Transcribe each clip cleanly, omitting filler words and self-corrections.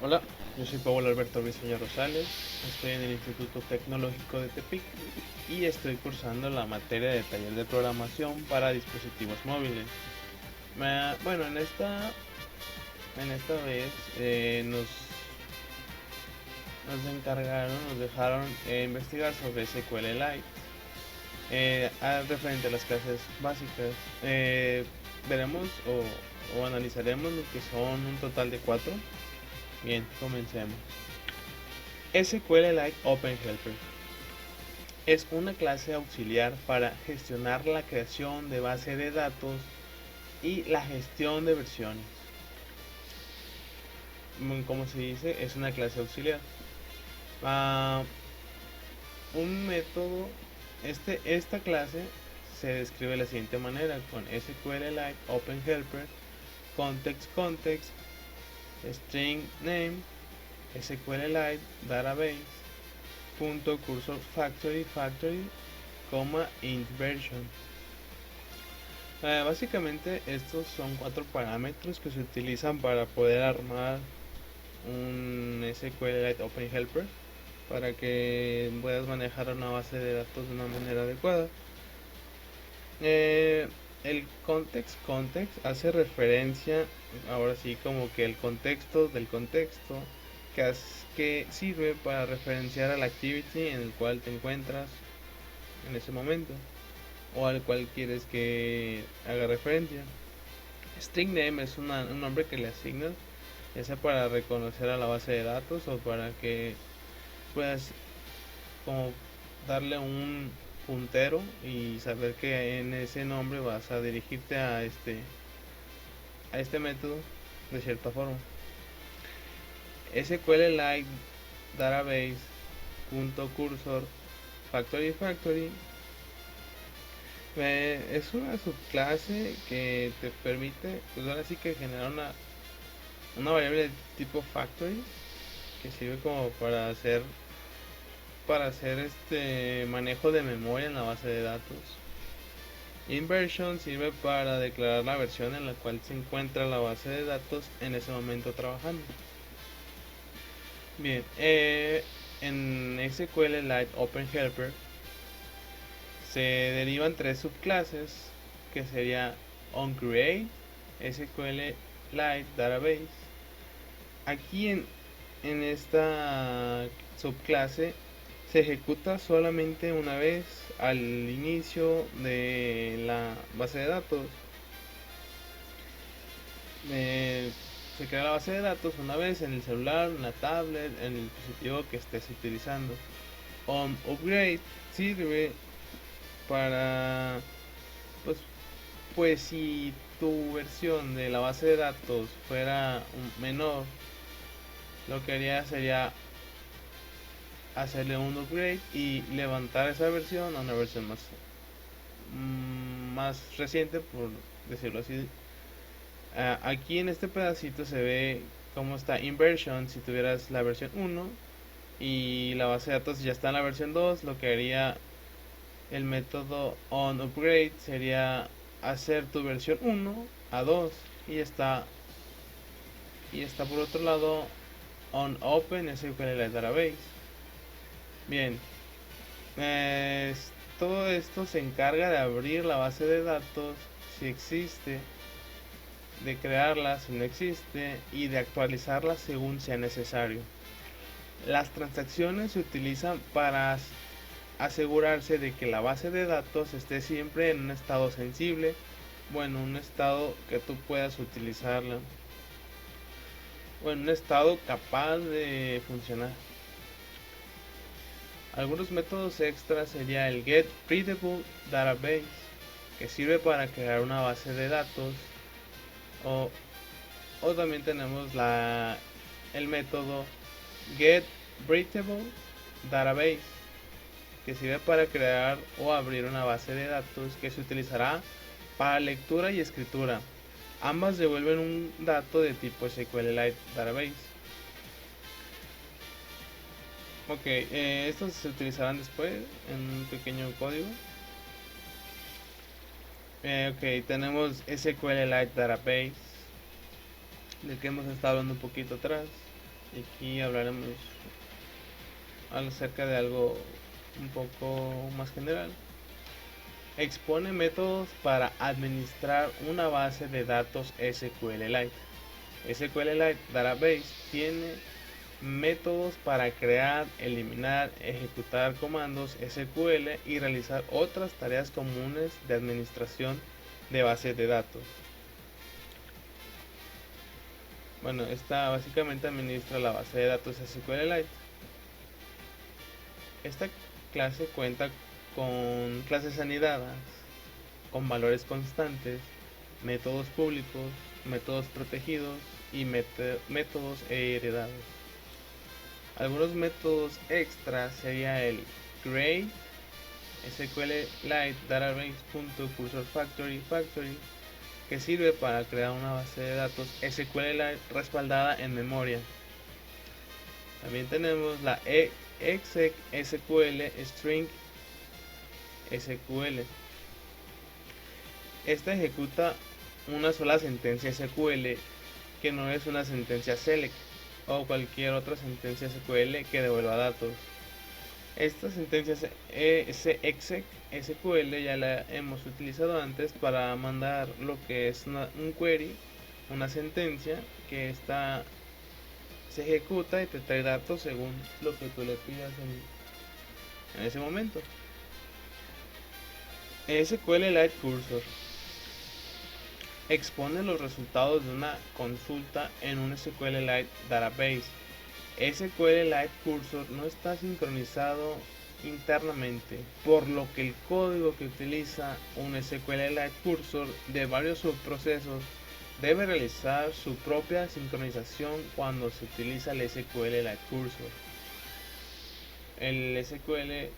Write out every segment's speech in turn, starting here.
Hola, yo soy Pablo Alberto Briceño Rosales, estoy en el Instituto Tecnológico de Tepic y estoy cursando la materia de taller de programación para dispositivos móviles. Bueno, en esta vez nos encargaron, nos dejaron investigar sobre SQLite, referente a las clases básicas. Veremos o analizaremos lo que son un total de cuatro. Bien, comencemos. SQLite Open Helper es una clase auxiliar para gestionar la creación de base de datos y la gestión de versiones. Como se dice, es una clase auxiliar. Ah, un método, esta clase se describe de la siguiente manera con SQLite Open Helper context string name SQLite database cursor factory, int version. Básicamente estos son cuatro parámetros que se utilizan para poder armar un SQLite Open Helper para que puedas manejar una base de datos de una manera adecuada. El context hace referencia, ahora sí, como que el contexto del contexto, que sirve para referenciar al activity en el cual te encuentras en ese momento o al cual quieres que haga referencia. String name es un nombre que le asignas, ya sea para reconocer a la base de datos o para que puedas como darle un puntero y saber que en ese nombre vas a dirigirte a este método de cierta forma. SQLite database cursor factory es una subclase que te permite, pues ahora sí que generar una variable de tipo factory que sirve como para hacer este manejo de memoria en la base de datos. Inversion sirve para declarar la versión en la cual se encuentra la base de datos en ese momento trabajando. Bien, en SQLite Open Helper se derivan tres subclases que sería onCreate, SQLite Database. Aquí en esta subclase se ejecuta solamente una vez al inicio de la base de datos. Eh, Se crea la base de datos una vez en el celular, en la tablet, en el dispositivo que estés utilizando. OnUpgrade sirve para, pues, pues si tu versión de la base de datos fuera menor, lo que haría sería hacerle un upgrade y levantar esa versión a una versión más reciente, por decirlo así. Aquí en este pedacito se ve cómo está inversion si tuvieras la versión 1 y la base de datos ya está en la versión 2. Lo que haría el método onUpgrade sería hacer tu versión 1 a 2 y está por otro lado onOpen SQLite Database. Bien, todo esto se encarga de abrir la base de datos si existe, de crearla si no existe y de actualizarla según sea necesario. Las transacciones se utilizan para asegurarse de que la base de datos esté siempre en un estado sensible, bueno, un estado que tú puedas utilizarla, bueno, un estado capaz de funcionar. Algunos métodos extras sería el getReadable que sirve para crear una base de datos, o, o también tenemos el método getBreathable que sirve para crear o abrir una base de datos que se utilizará para lectura y escritura. Ambas devuelven un dato de tipo SQLite Database. Ok, estos se utilizarán después en un pequeño código. Ok, tenemos SQLite Database, del que hemos estado hablando un poquito atrás. Y aquí hablaremos acerca de algo un poco más general. Expone métodos para administrar una base de datos SQLite. SQLite Database tiene métodos para crear, eliminar, ejecutar comandos SQL y realizar otras tareas comunes de administración de bases de datos. Bueno, esta básicamente administra la base de datos SQLite. Esta clase cuenta con clases anidadas, con valores constantes, métodos públicos, métodos protegidos y métodos heredados. Algunos métodos extras sería el create, SQLite database.cursorFactory que sirve para crear una base de datos SQLite respaldada en memoria. También tenemos la exec SQL string SQL. Esta ejecuta una sola sentencia SQL que no es una sentencia select o cualquier otra sentencia SQL que devuelva datos. Esta sentencia exec SQL ya la hemos utilizado antes para mandar lo que es un query, una sentencia que se ejecuta y te trae datos según lo que tú le pidas en ese momento. SQLite Cursor expone los resultados de una consulta en un SQLite Database. SQLite Cursor no está sincronizado internamente, por lo que el código que utiliza un SQLite Cursor de varios subprocesos debe realizar su propia sincronización cuando se utiliza el SQLite Cursor. El SQLite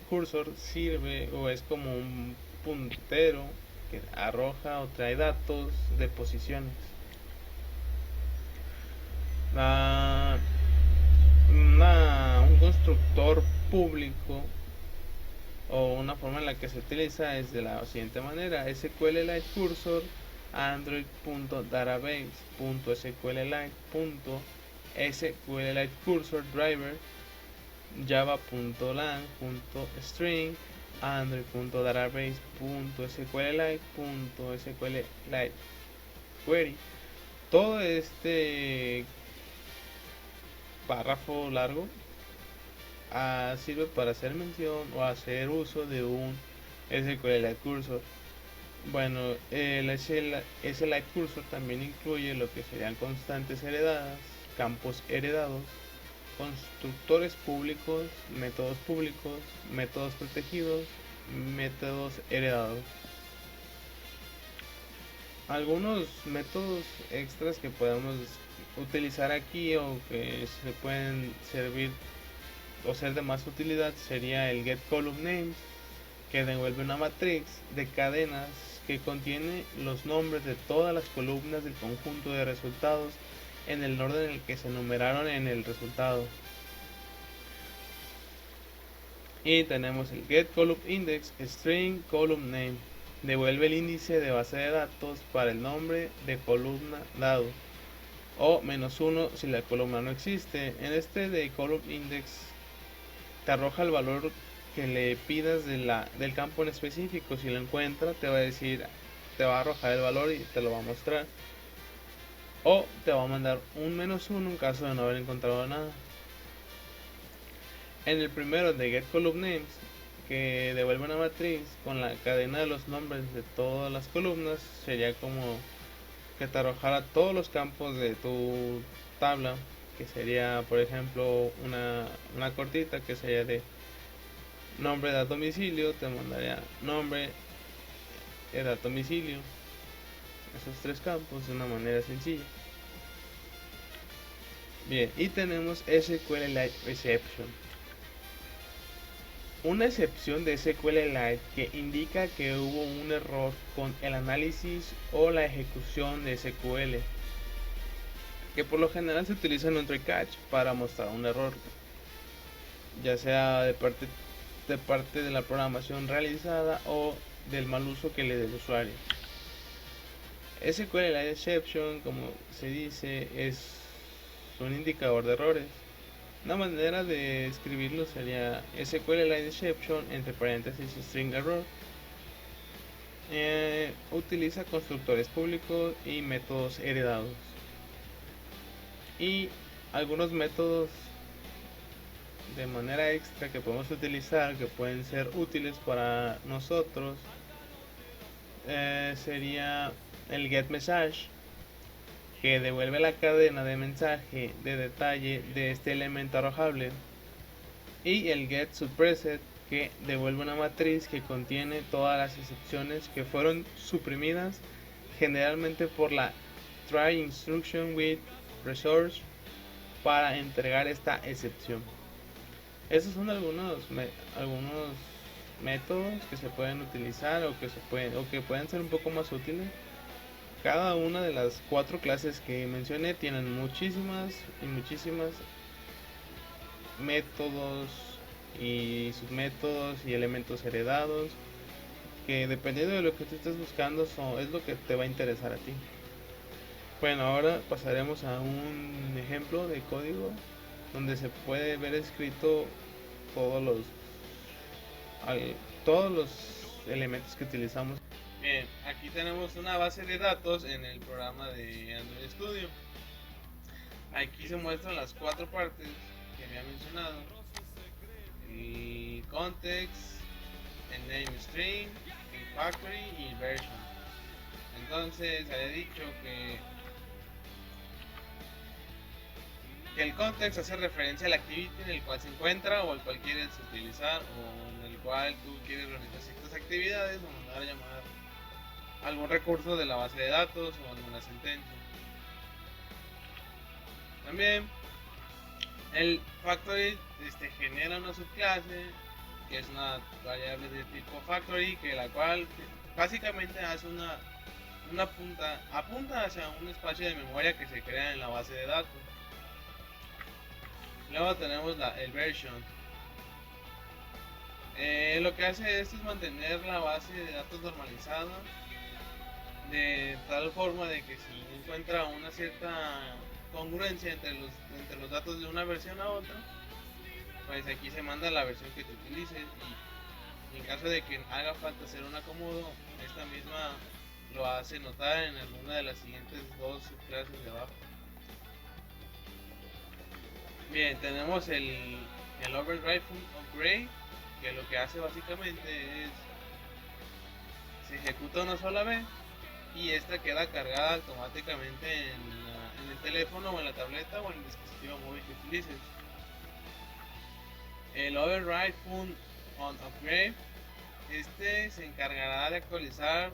Cursor sirve o es como un puntero que arroja o trae datos de posiciones. Un constructor público o una forma en la que se utiliza es de la siguiente manera: SQLite Cursor android.database.sqlite.sqlite Cursor Driver java.lang.string android.database.sqlite.sqlite query. Todo este párrafo largo sirve para hacer mención o hacer uso de un SQLite Cursor. Bueno, el SQLite Cursor también incluye lo que serían constantes heredadas, campos heredados, constructores públicos, métodos protegidos, métodos heredados. Algunos métodos extras que podemos utilizar aquí o que se pueden servir o ser de más utilidad sería el getColumnNames, que devuelve una matriz de cadenas que contiene los nombres de todas las columnas del conjunto de resultados en el orden en el que se numeraron en el resultado. Y tenemos el getColumnIndex string column name, devuelve el índice de base de datos para el nombre de columna dado, o -1 si la columna no existe. En este de columnIndex te arroja el valor que le pidas del campo en específico. Si lo encuentra, te va a arrojar el valor y te lo va a mostrar, o te va a mandar un -1 en caso de no haber encontrado nada. En el primero de getColumnNames, que devuelve una matriz con la cadena de los nombres de todas las columnas, sería como que te arrojara todos los campos de tu tabla, que sería, por ejemplo, una cortita que sería de nombre, edad, domicilio. Te mandaría nombre, edad, domicilio, esos tres campos de una manera sencilla. Bien, y tenemos SQLite Exception, una excepción de SQLite que indica que hubo un error con el análisis o la ejecución de SQL, que por lo general se utiliza en un try catch para mostrar un error, ya sea de parte de la programación realizada o del mal uso que le dé el usuario. SQLite Exception, como se dice, es un indicador de errores. Una manera de escribirlo sería SQLite exception entre paréntesis string error. Utiliza constructores públicos y métodos heredados. Y algunos métodos de manera extra que podemos utilizar, que pueden ser útiles para nosotros, sería el getMessage, que devuelve la cadena de mensaje de detalle de este elemento arrojable, y el getSuppressed, que devuelve una matriz que contiene todas las excepciones que fueron suprimidas generalmente por la try instruction with resource para entregar esta excepción. Esos son algunos métodos que se pueden utilizar o que pueden ser un poco más útiles. Cada una de las 4 clases que mencioné tienen muchísimas métodos y submétodos y elementos heredados, que dependiendo de lo que tú estés buscando es lo que te va a interesar a ti. Bueno, ahora pasaremos a un ejemplo de código donde se puede ver escrito todos los elementos que utilizamos. Bien, aquí tenemos una base de datos en el programa de Android Studio. Aquí se muestran las 4 partes que había mencionado: el context, el name string, el factory y el version. Entonces había dicho que el context hace referencia al activity en el cual se encuentra o el cual quieres utilizar, o en el cual tú quieres realizar ciertas actividades o mandar a llamar algún recurso de la base de datos o alguna sentencia. También el factory genera una subclase que es una variable de tipo factory, que la cual básicamente hace apunta hacia un espacio de memoria que se crea en la base de datos. Luego tenemos el version. Lo que hace esto es mantener la base de datos normalizada, de tal forma de que si encuentra una cierta congruencia entre los datos de una versión a otra, pues aquí se manda la versión que tú utilices, y en caso de que haga falta hacer un acomodo, esta misma lo hace notar en alguna de las siguientes 2 subclases de abajo. Bien, tenemos el override upgrade, que lo que hace básicamente es se ejecuta una sola vez y esta queda cargada automáticamente en el teléfono o en la tableta o en el dispositivo móvil que utilices. El override fun on upgrade, se encargará de actualizar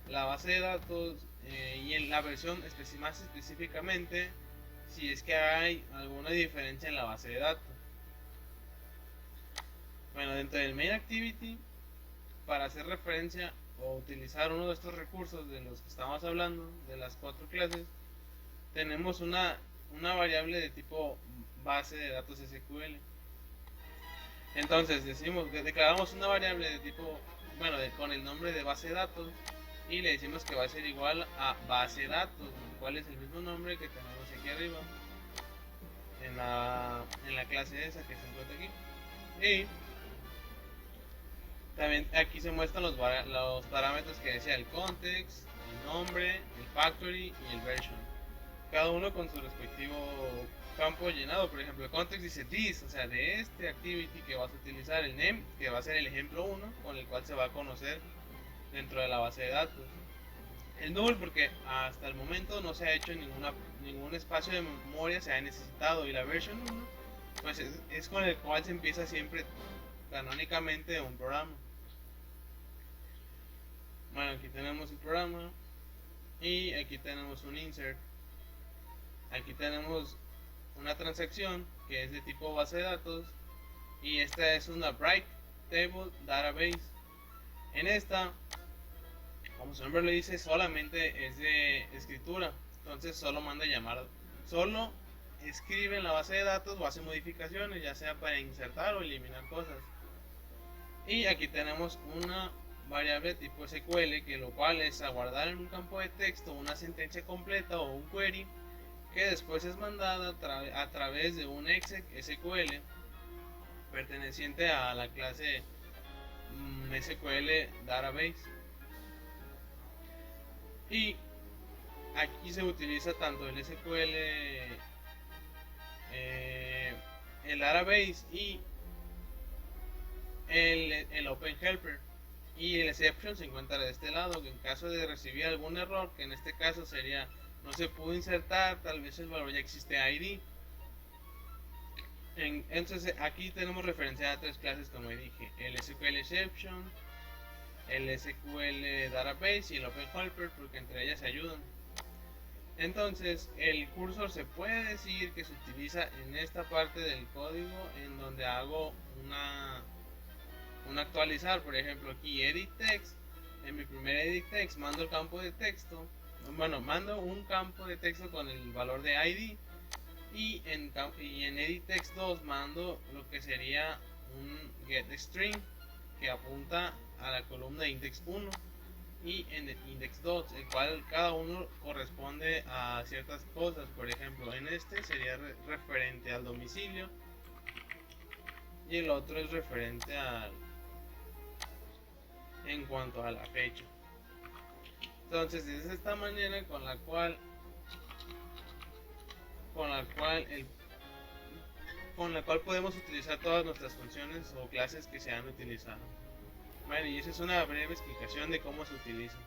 la base de datos y en la versión más específicamente si es que hay alguna diferencia en la base de datos. Bueno, dentro del main activity, para hacer referencia o utilizar uno de estos recursos de los que estamos hablando, de las 4 clases, tenemos una variable de tipo base de datos SQL. Entonces declaramos una variable de tipo, con el nombre de base de datos, y le decimos que va a ser igual a base de datos, cual es el mismo nombre que tenemos aquí arriba en la clase esa que se encuentra aquí. Y también aquí se muestran los parámetros que decía el context, el nombre, el factory y el version, cada uno con su respectivo campo llenado. Por ejemplo, el context dice this, o sea, de este activity que vas a utilizar. El name, que va a ser el ejemplo 1 con el cual se va a conocer dentro de la base de datos. El null, porque hasta el momento no se ha hecho ningún espacio de memoria se ha necesitado. Y la version 1 pues es con el cual se empieza siempre canónicamente un programa. Bueno, aquí tenemos el programa y aquí tenemos un insert. Aquí tenemos una transacción que es de tipo base de datos, y esta es una Bright Table Database. En esta, como su nombre lo dice, solamente es de escritura, entonces solo manda llamar, solo escribe en la base de datos o hace modificaciones, ya sea para insertar o eliminar cosas. Y aquí tenemos una variable tipo SQL, que lo cual es aguardar en un campo de texto una sentencia completa o un query que después es mandada a través de un SQL perteneciente a la clase SQL Database. Y aquí se utiliza tanto el SQL, el Database y el Open Helper. Y el exception se encuentra de este lado, que en caso de recibir algún error, que en este caso sería no se pudo insertar, tal vez el valor ya existe ID. Entonces aquí tenemos referencia a tres clases, como dije: el SQL exception, el SQL database y el Open Helper, porque entre ellas se ayudan. Entonces el cursor se puede decir que se utiliza en esta parte del código en donde hago un actualizar. Por ejemplo, aquí edit text, en mi primer edit text mando el campo de texto, bueno, mando un campo de texto con el valor de ID, y en edit text 2 mando lo que sería un get string que apunta a la columna index 1 y en index 2, el cual cada uno corresponde a ciertas cosas. Por ejemplo, en este sería referente al domicilio y el otro es referente al en cuanto a la fecha. Entonces es esta manera con la cual el con la cual podemos utilizar todas nuestras funciones o clases que se han utilizado. Bueno, y esa es una breve explicación de cómo se utiliza.